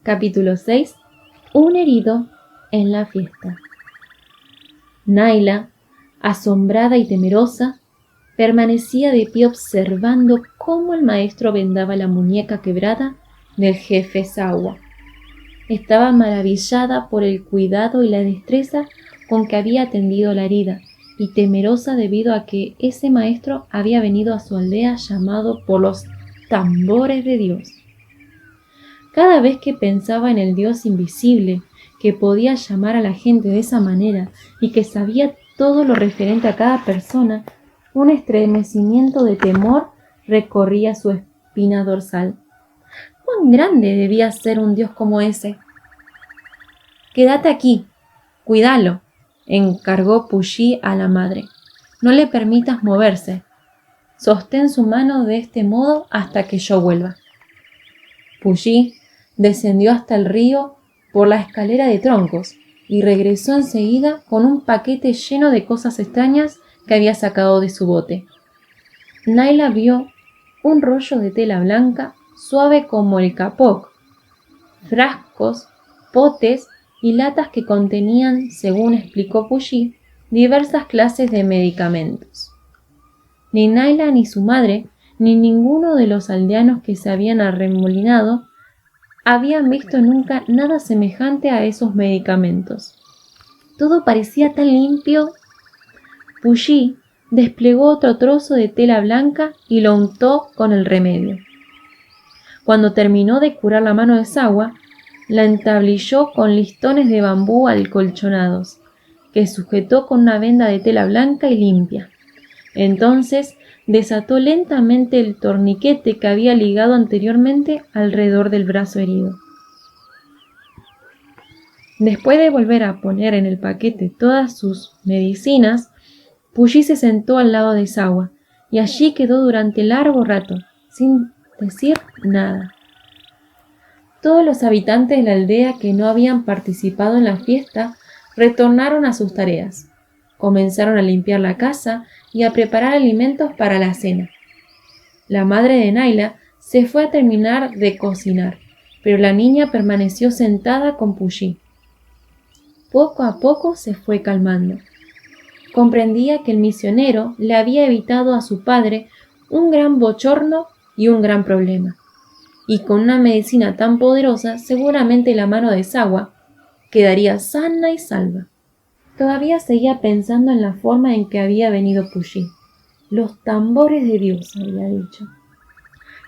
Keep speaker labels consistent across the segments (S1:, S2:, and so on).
S1: Capítulo 6. Un herido en la fiesta. Naila, asombrada y temerosa, permanecía de pie observando cómo el maestro vendaba la muñeca quebrada del jefe Sawa. Estaba maravillada por el cuidado y la destreza con que había atendido la herida, y temerosa debido a que ese maestro había venido a su aldea llamado por los tambores de Dios. Cada vez que pensaba en el Dios invisible, que podía llamar a la gente de esa manera y que sabía todo lo referente a cada persona, un estremecimiento de temor recorría su espina dorsal. ¿Cuán grande debía ser un Dios como ese? «Quédate aquí, cuídalo», encargó Puyi a la madre. «No le permitas moverse. Sostén su mano de este modo hasta que yo vuelva». Puyi descendió hasta el río por la escalera de troncos y regresó enseguida con un paquete lleno de cosas extrañas que había sacado de su bote. Naila vio un rollo de tela blanca suave como el kapok, frascos, potes y latas que contenían, según explicó Puyi, diversas clases de medicamentos. Ni Naila ni su madre, ni ninguno de los aldeanos que se habían arremolinado, habían visto nunca nada semejante a esos medicamentos. Todo parecía tan limpio. Puyi desplegó otro trozo de tela blanca y lo untó con el remedio. Cuando terminó de curar la mano de Sawa, la entablilló con listones de bambú acolchonados, que sujetó con una venda de tela blanca y limpia. Entonces desató lentamente el torniquete que había ligado anteriormente alrededor del brazo herido. Después de volver a poner en el paquete todas sus medicinas, Puyi se sentó al lado de Sawa y allí quedó durante largo rato, sin decir nada. Todos los habitantes de la aldea que no habían participado en la fiesta retornaron a sus tareas. Comenzaron a limpiar la casa y a preparar alimentos para la cena. La madre de Naila se fue a terminar de cocinar, pero la niña permaneció sentada con Puyi. Poco a poco se fue calmando. Comprendía que el misionero le había evitado a su padre un gran bochorno y un gran problema, y con una medicina tan poderosa seguramente la mano de Sawa quedaría sana y salva. Todavía seguía pensando en la forma en que había venido Puyi. «Los tambores de Dios», había dicho.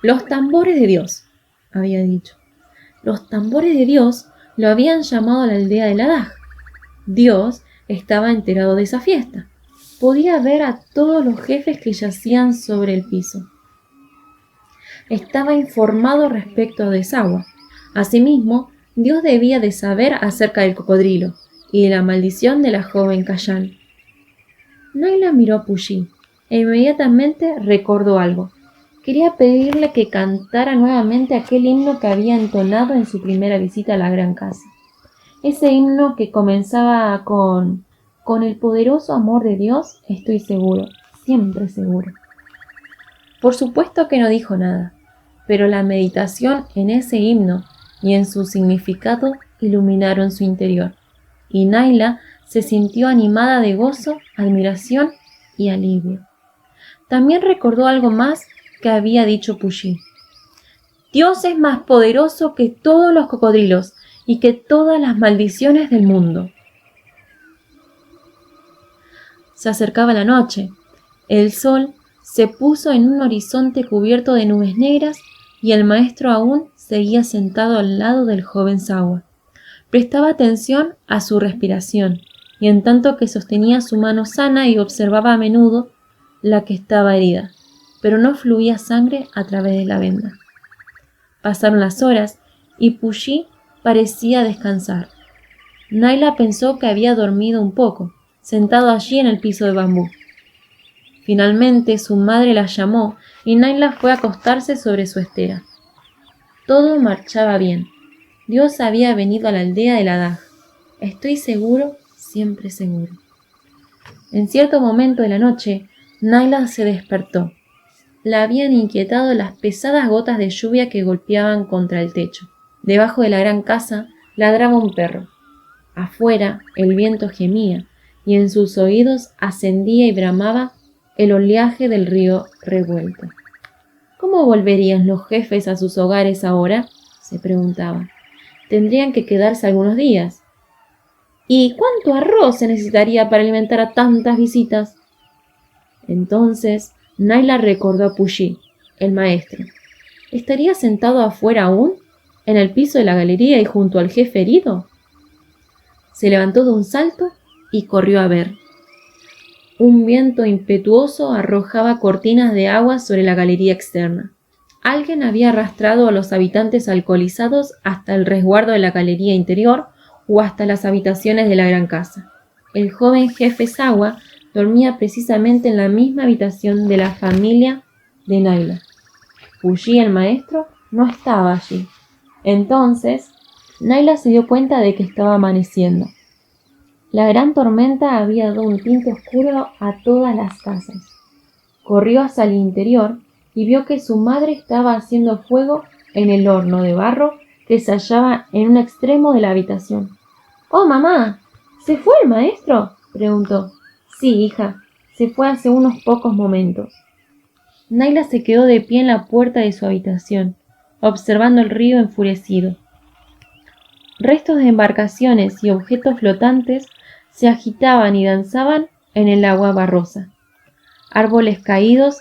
S1: «Los tambores de Dios», había dicho. Los tambores de Dios lo habían llamado a la aldea de Ladakh. Dios estaba enterado de esa fiesta. Podía ver a todos los jefes que yacían sobre el piso. Estaba informado respecto de Sawa. Asimismo, Dios debía de saber acerca del cocodrilo y de la maldición de la joven Kayan. Naila miró a Puyi e inmediatamente recordó algo. Quería pedirle que cantara nuevamente aquel himno que había entonado en su primera visita a la gran casa. Ese himno que comenzaba con el poderoso amor de Dios estoy seguro, siempre seguro. Por supuesto que no dijo nada, pero la meditación en ese himno y en su significado iluminaron su interior, y Naila se sintió animada de gozo, admiración y alivio. También recordó algo más que había dicho Puyi. Dios es más poderoso que todos los cocodrilos y que todas las maldiciones del mundo. Se acercaba la noche. El sol se puso en un horizonte cubierto de nubes negras y el maestro aún seguía sentado al lado del joven Sawa. Prestaba atención a su respiración y en tanto que sostenía su mano sana y observaba a menudo la que estaba herida, pero no fluía sangre a través de la venda. Pasaron las horas y Puyi parecía descansar. Naila pensó que había dormido un poco, sentado allí en el piso de bambú. Finalmente su madre la llamó y Naila fue a acostarse sobre su estera. Todo marchaba bien. Dios había venido a la aldea de Ladakh. Estoy seguro, siempre seguro. En cierto momento de la noche, Naila se despertó. La habían inquietado las pesadas gotas de lluvia que golpeaban contra el techo. Debajo de la gran casa ladraba un perro. Afuera el viento gemía y en sus oídos ascendía y bramaba el oleaje del río revuelto. ¿Cómo volverían los jefes a sus hogares ahora?, se preguntaba. Tendrían que quedarse algunos días. ¿Y cuánto arroz se necesitaría para alimentar a tantas visitas? Entonces Naila recordó a Puyi, el maestro. ¿Estaría sentado afuera aún, en el piso de la galería y junto al jefe herido? Se levantó de un salto y corrió a ver. Un viento impetuoso arrojaba cortinas de agua sobre la galería externa. Alguien había arrastrado a los habitantes alcoholizados hasta el resguardo de la galería interior o hasta las habitaciones de la gran casa. El joven jefe Sawa dormía precisamente en la misma habitación de la familia de Naila. Puyi, el maestro, no estaba allí. Entonces, Naila se dio cuenta de que estaba amaneciendo. La gran tormenta había dado un tinte oscuro a todas las casas. Corrió hacia el interior y vio que su madre estaba haciendo fuego en el horno de barro que se hallaba en un extremo de la habitación. «¡Oh, mamá! ¿Se fue el maestro?», preguntó. «Sí, hija, se fue hace unos pocos momentos». Naila se quedó de pie en la puerta de su habitación, observando el río enfurecido. Restos de embarcaciones y objetos flotantes se agitaban y danzaban en el agua barrosa. Árboles caídos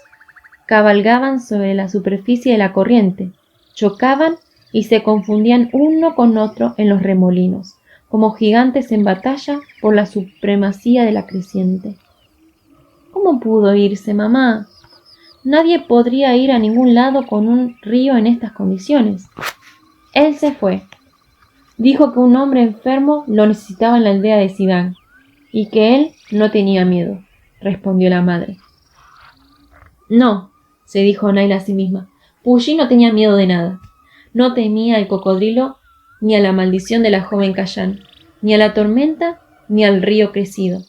S1: cabalgaban sobre la superficie de la corriente, chocaban y se confundían uno con otro en los remolinos, como gigantes en batalla por la supremacía de la creciente. «¿Cómo pudo irse, mamá? Nadie podría ir a ningún lado con un río en estas condiciones». «Él se fue. Dijo que un hombre enfermo lo necesitaba en la aldea de Sidán y que él no tenía miedo», respondió la madre. «No», se dijo Naila a sí misma, «Puyi no tenía miedo de nada. No temía al cocodrilo, ni a la maldición de la joven Kayan, ni a la tormenta, ni al río crecido.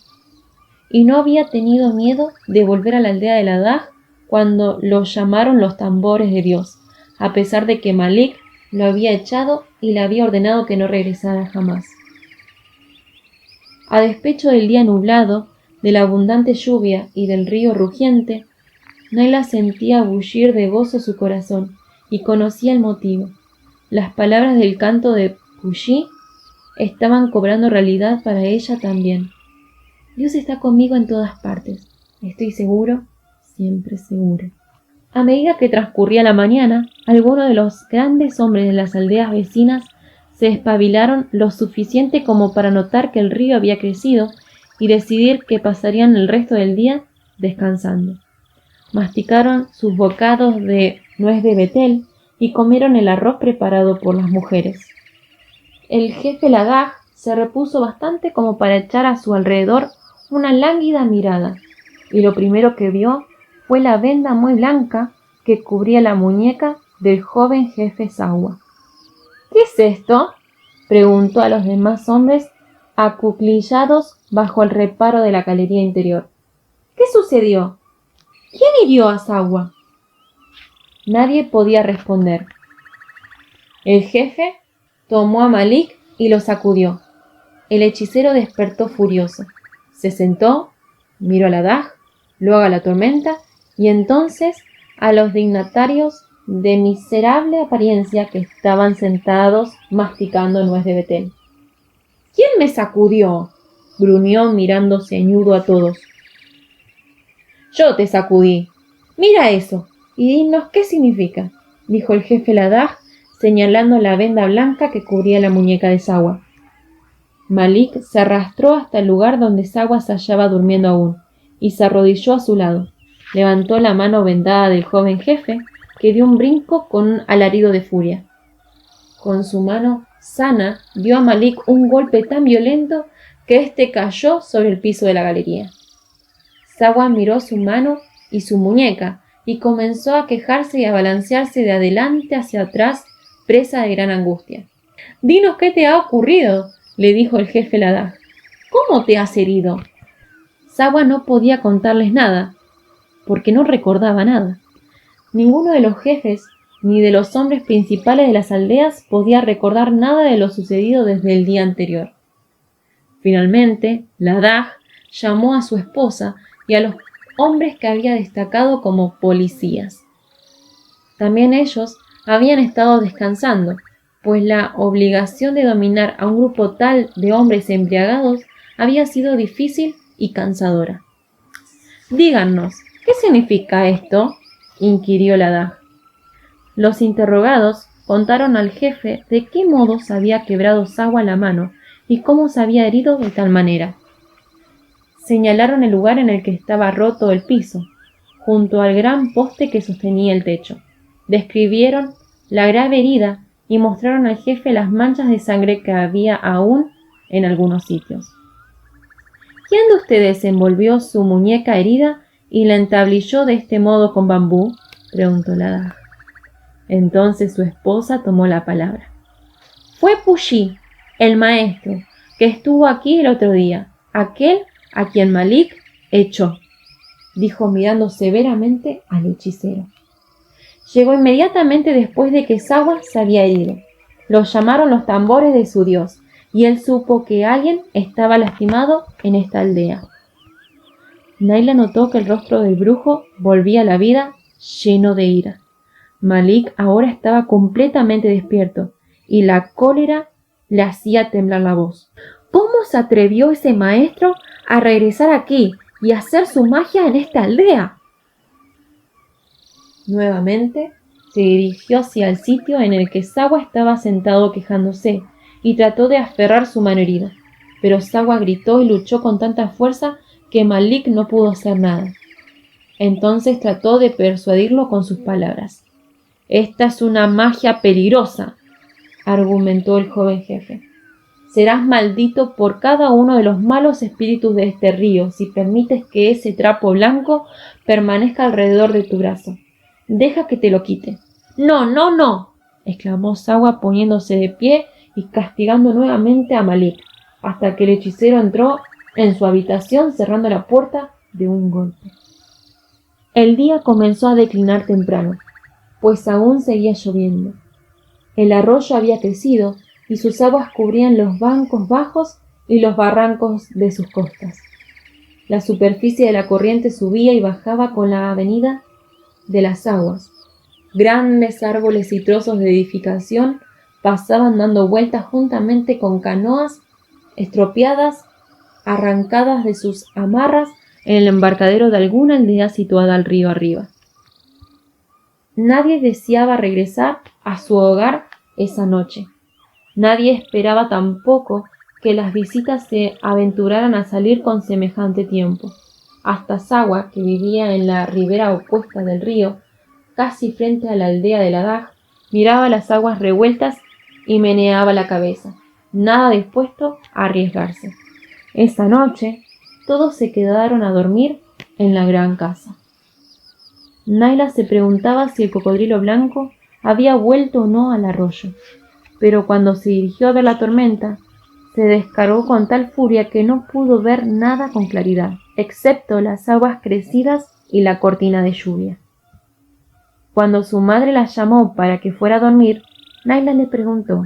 S1: Y no había tenido miedo de volver a la aldea de Ladaj cuando lo llamaron los tambores de Dios, a pesar de que Malik lo había echado y le había ordenado que no regresara jamás. A despecho del día nublado, de la abundante lluvia y del río rugiente, Naila sentía bullir de gozo su corazón y conocía el motivo. Las palabras del canto de Puyi estaban cobrando realidad para ella también. Dios está conmigo en todas partes. Estoy seguro, siempre seguro. A medida que transcurría la mañana, algunos de los grandes hombres de las aldeas vecinas se espabilaron lo suficiente como para notar que el río había crecido y decidir que pasarían el resto del día descansando. Masticaron sus bocados de nuez de betel y comieron el arroz preparado por las mujeres. El jefe Ladaj se repuso bastante como para echar a su alrededor una lánguida mirada, y lo primero que vio fue la venda muy blanca que cubría la muñeca del joven jefe Sawa. «¿Qué es esto?», preguntó a los demás hombres acuclillados bajo el reparo de la galería interior. «¿Qué sucedió? ¿Quién hirió a Sawa?». Nadie podía responder. El jefe tomó a Malik y lo sacudió. El hechicero despertó furioso. Se sentó, miró a Ladaj, luego a la tormenta y entonces a los dignatarios de miserable apariencia que estaban sentados masticando nuez de betel. «¿Quién me sacudió?», gruñó mirando ceñudo a todos. «Yo te sacudí. Mira eso y dinos qué significa», dijo el jefe Ladaj, señalando la venda blanca que cubría la muñeca de Sawa. Malik se arrastró hasta el lugar donde Sawa se hallaba durmiendo aún y se arrodilló a su lado. Levantó la mano vendada del joven jefe, que dio un brinco con un alarido de furia. Con su mano sana dio a Malik un golpe tan violento que éste cayó sobre el piso de la galería. Sawa miró su mano y su muñeca y comenzó a quejarse y a balancearse de adelante hacia atrás, presa de gran angustia. «Dinos qué te ha ocurrido», le dijo el jefe Ladaj. «¿Cómo te has herido?». Sawa no podía contarles nada, porque no recordaba nada. Ninguno de los jefes ni de los hombres principales de las aldeas podía recordar nada de lo sucedido desde el día anterior. Finalmente, la Daj llamó a su esposa y a los hombres que había destacado como policías. También ellos habían estado descansando, pues la obligación de dominar a un grupo tal de hombres embriagados había sido difícil y cansadora. «Díganos, ¿qué significa esto?», inquirió la Daj. Los interrogados contaron al jefe de qué modo se había quebrado Sawa la mano y cómo se había herido de tal manera. Señalaron el lugar en el que estaba roto el piso, junto al gran poste que sostenía el techo. Describieron la grave herida y mostraron al jefe las manchas de sangre que había aún en algunos sitios. ¿Quién de ustedes envolvió su muñeca herida y la entablilló de este modo con bambú?, preguntó la Daj. Entonces su esposa tomó la palabra. «Fue Puyi, el maestro, que estuvo aquí el otro día, aquel a quien Malik echó», dijo mirando severamente al hechicero. «Llegó inmediatamente después de que Sawa se había herido. Lo llamaron los tambores de su dios, y él supo que alguien estaba lastimado en esta aldea». Naila notó que el rostro del brujo volvía a la vida lleno de ira. Malik ahora estaba completamente despierto, y la cólera le hacía temblar la voz. ¿Cómo se atrevió ese maestro a regresar aquí y a hacer su magia en esta aldea? Nuevamente se dirigió hacia el sitio en el que Sawa estaba sentado quejándose y trató de aferrar su mano herida, pero Sawa gritó y luchó con tanta fuerza que Malik no pudo hacer nada. Entonces trató de persuadirlo con sus palabras. «Esta es una magia peligrosa», argumentó el joven jefe. «Serás maldito por cada uno de los malos espíritus de este río si permites que ese trapo blanco permanezca alrededor de tu brazo. Deja que te lo quite». «No, no, no», exclamó Sawa poniéndose de pie y castigando nuevamente a Malik, hasta que el hechicero entró en su habitación cerrando la puerta de un golpe. El día comenzó a declinar temprano, pues aún seguía lloviendo. El arroyo había crecido y sus aguas cubrían los bancos bajos y los barrancos de sus costas. La superficie de la corriente subía y bajaba con la avenida de las aguas. Grandes árboles y trozos de edificación pasaban dando vueltas juntamente con canoas estropeadas, arrancadas de sus amarras en el embarcadero de alguna aldea situada al río arriba. Nadie deseaba regresar a su hogar esa noche. Nadie esperaba tampoco que las visitas se aventuraran a salir con semejante tiempo. Hasta Sawa, que vivía en la ribera opuesta del río, casi frente a la aldea de la Daj, miraba las aguas revueltas y meneaba la cabeza, nada dispuesto a arriesgarse. Esa noche, todos se quedaron a dormir en la gran casa. Naila se preguntaba si el cocodrilo blanco había vuelto o no al arroyo, pero cuando se dirigió a ver la tormenta, se descargó con tal furia que no pudo ver nada con claridad, excepto las aguas crecidas y la cortina de lluvia. Cuando su madre la llamó para que fuera a dormir, Naila le preguntó: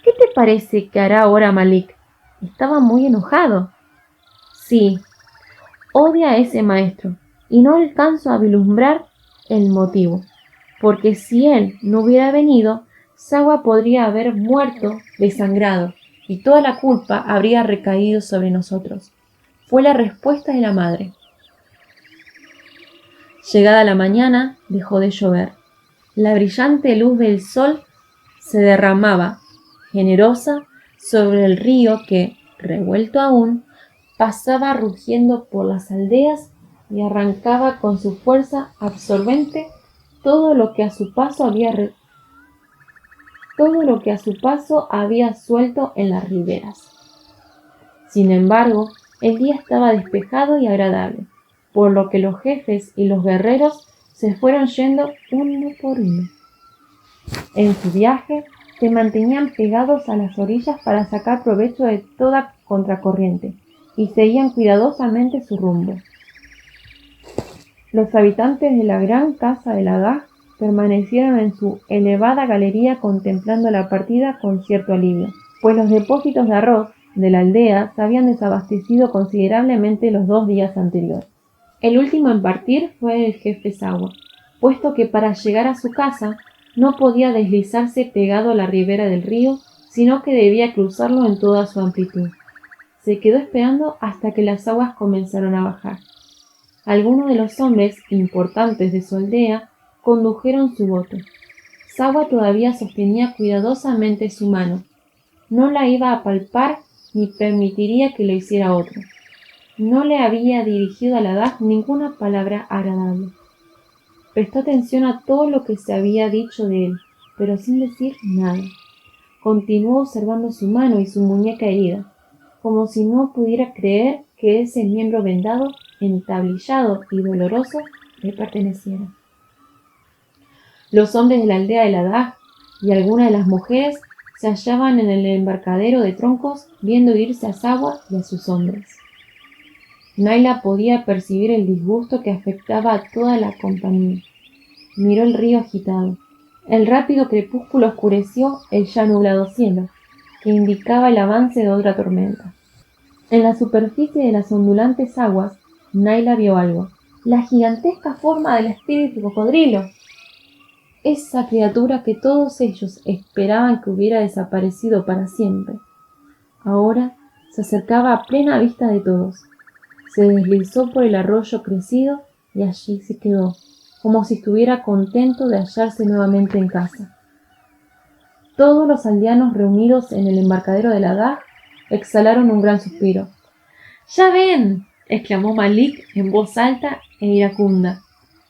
S1: «¿Qué te parece que hará ahora Malik? Estaba muy enojado». «Sí, odia a ese maestro, y no alcanzo a vislumbrar el motivo, porque si él no hubiera venido, Sawa podría haber muerto desangrado, y toda la culpa habría recaído sobre nosotros», fue la respuesta de la madre. Llegada la mañana, dejó de llover. La brillante luz del sol se derramaba, generosa, sobre el río que, revuelto aún, pasaba rugiendo por las aldeas y arrancaba con su fuerza absorbente todo lo que a su paso había suelto en las riberas. Sin embargo, el día estaba despejado y agradable, por lo que los jefes y los guerreros se fueron yendo uno por uno. En su viaje se mantenían pegados a las orillas para sacar provecho de toda contracorriente y seguían cuidadosamente su rumbo. Los habitantes de la gran casa de la Daj permanecieron en su elevada galería contemplando la partida con cierto alivio, pues los depósitos de arroz de la aldea se habían desabastecido considerablemente los 2 días anteriores. El último en partir fue el jefe Sawa, puesto que para llegar a su casa no podía deslizarse pegado a la ribera del río, sino que debía cruzarlo en toda su amplitud. Se quedó esperando hasta que las aguas comenzaron a bajar. Algunos de los hombres importantes de su aldea condujeron su bote. Sawa todavía sostenía cuidadosamente su mano. No la iba a palpar ni permitiría que lo hiciera otro. No le había dirigido a Ladaj ninguna palabra agradable. Prestó atención a todo lo que se había dicho de él, pero sin decir nada. Continuó observando su mano y su muñeca herida, como si no pudiera creer que ese miembro vendado, entablillado y doloroso le perteneciera. Los hombres de la aldea de Ladaj y algunas de las mujeres se hallaban en el embarcadero de troncos viendo irse a Sawa y a sus hombres. Naila podía percibir el disgusto que afectaba a toda la compañía. Miró el río agitado. El rápido crepúsculo oscureció el ya nublado cielo, que indicaba el avance de otra tormenta. En la superficie de las ondulantes aguas, Naila vio algo. La gigantesca forma del espíritu cocodrilo. Esa criatura que todos ellos esperaban que hubiera desaparecido para siempre. Ahora se acercaba a plena vista de todos. Se deslizó por el arroyo crecido y allí se quedó, como si estuviera contento de hallarse nuevamente en casa. Todos los aldeanos reunidos en el embarcadero de Ladaj exhalaron un gran suspiro. ¡Ya ven!, exclamó Malik en voz alta e iracunda.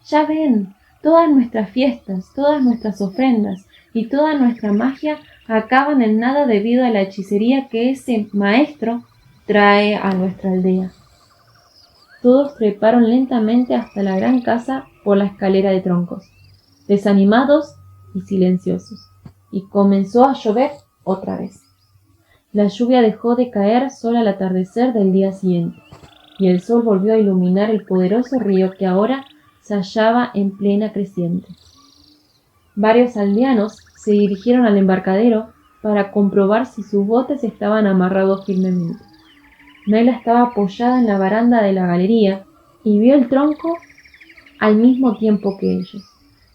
S1: ¡Ya ven! Todas nuestras fiestas, todas nuestras ofrendas y toda nuestra magia acaban en nada debido a la hechicería que ese maestro trae a nuestra aldea. Todos treparon lentamente hasta la gran casa por la escalera de troncos, desanimados y silenciosos, y comenzó a llover otra vez. La lluvia dejó de caer solo al atardecer del día siguiente, y el sol volvió a iluminar el poderoso río que ahora se hallaba en plena creciente. Varios aldeanos se dirigieron al embarcadero para comprobar si sus botes estaban amarrados firmemente. Naila estaba apoyada en la baranda de la galería y vio el tronco al mismo tiempo que ellos.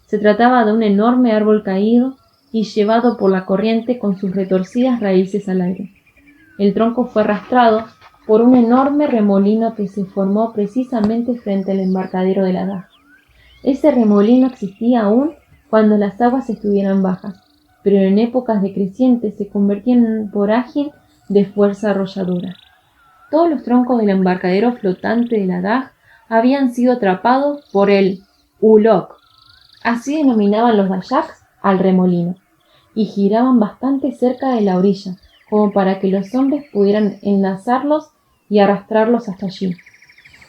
S1: Se trataba de un enorme árbol caído y llevado por la corriente con sus retorcidas raíces al aire. El tronco fue arrastrado por un enorme remolino que se formó precisamente frente al embarcadero de Ladaj. Ese remolino existía aún cuando las aguas estuvieran bajas, pero en épocas decrecientes se convertía en un vorágine de fuerza arrolladora. Todos los troncos del embarcadero flotante de Ladaj habían sido atrapados por el ulok, así denominaban los dayaks al remolino, y giraban bastante cerca de la orilla, como para que los hombres pudieran enlazarlos y arrastrarlos hasta allí.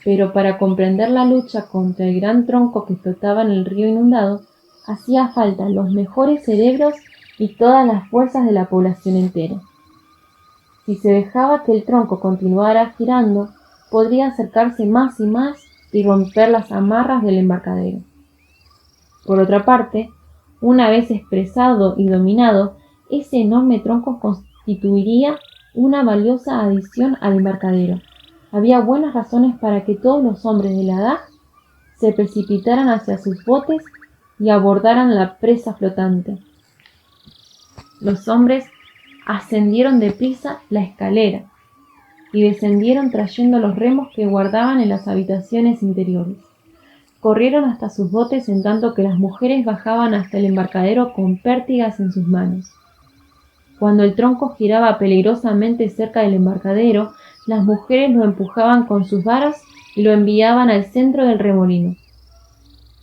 S1: Pero para comprender la lucha contra el gran tronco que flotaba en el río inundado, hacía falta los mejores cerebros y todas las fuerzas de la población entera. Si se dejaba que el tronco continuara girando, podría acercarse más y más y romper las amarras del embarcadero. Por otra parte, una vez expresado y dominado, ese enorme tronco constituiría una valiosa adición al embarcadero. Había buenas razones para que todos los hombres de Ladaj se precipitaran hacia sus botes y abordaran la presa flotante. Los hombres ascendieron deprisa la escalera y descendieron trayendo los remos que guardaban en las habitaciones interiores. Corrieron hasta sus botes en tanto que las mujeres bajaban hasta el embarcadero con pértigas en sus manos. Cuando el tronco giraba peligrosamente cerca del embarcadero, las mujeres lo empujaban con sus varas y lo enviaban al centro del remolino.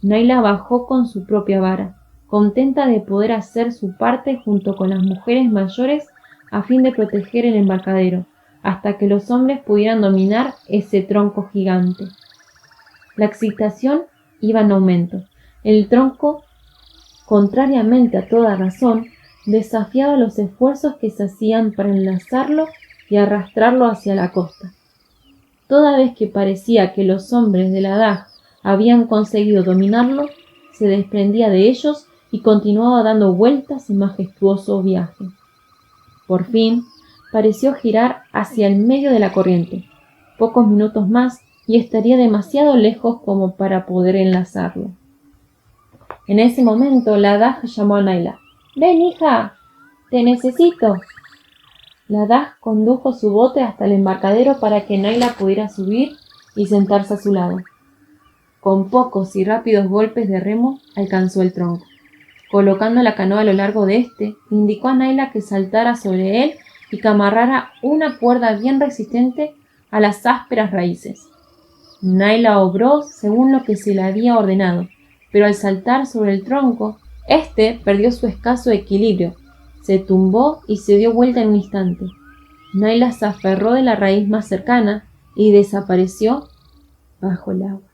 S1: Naila bajó con su propia vara, contenta de poder hacer su parte junto con las mujeres mayores a fin de proteger el embarcadero, hasta que los hombres pudieran dominar ese tronco gigante. La excitación iba en aumento. El tronco, contrariamente a toda razón, desafiaba los esfuerzos que se hacían para enlazarlo y arrastrarlo hacia la costa. Toda vez que parecía que los hombres de Ladaj habían conseguido dominarlo, se desprendía de ellos y continuaba dando vueltas en majestuoso viaje. Por fin, pareció girar hacia el medio de la corriente. Pocos minutos más y estaría demasiado lejos como para poder enlazarlo. En ese momento, la hada llamó a Naila. «¡Ven, hija! ¡Te necesito!». La hada condujo su bote hasta el embarcadero para que Naila pudiera subir y sentarse a su lado. Con pocos y rápidos golpes de remo alcanzó el tronco. Colocando la canoa a lo largo de este, indicó a Naila que saltara sobre él y que amarrara una cuerda bien resistente a las ásperas raíces. Naila obró según lo que se le había ordenado, pero al saltar sobre el tronco, éste perdió su escaso equilibrio, se tumbó y se dio vuelta en un instante. Naila se aferró de la raíz más cercana y desapareció bajo el agua.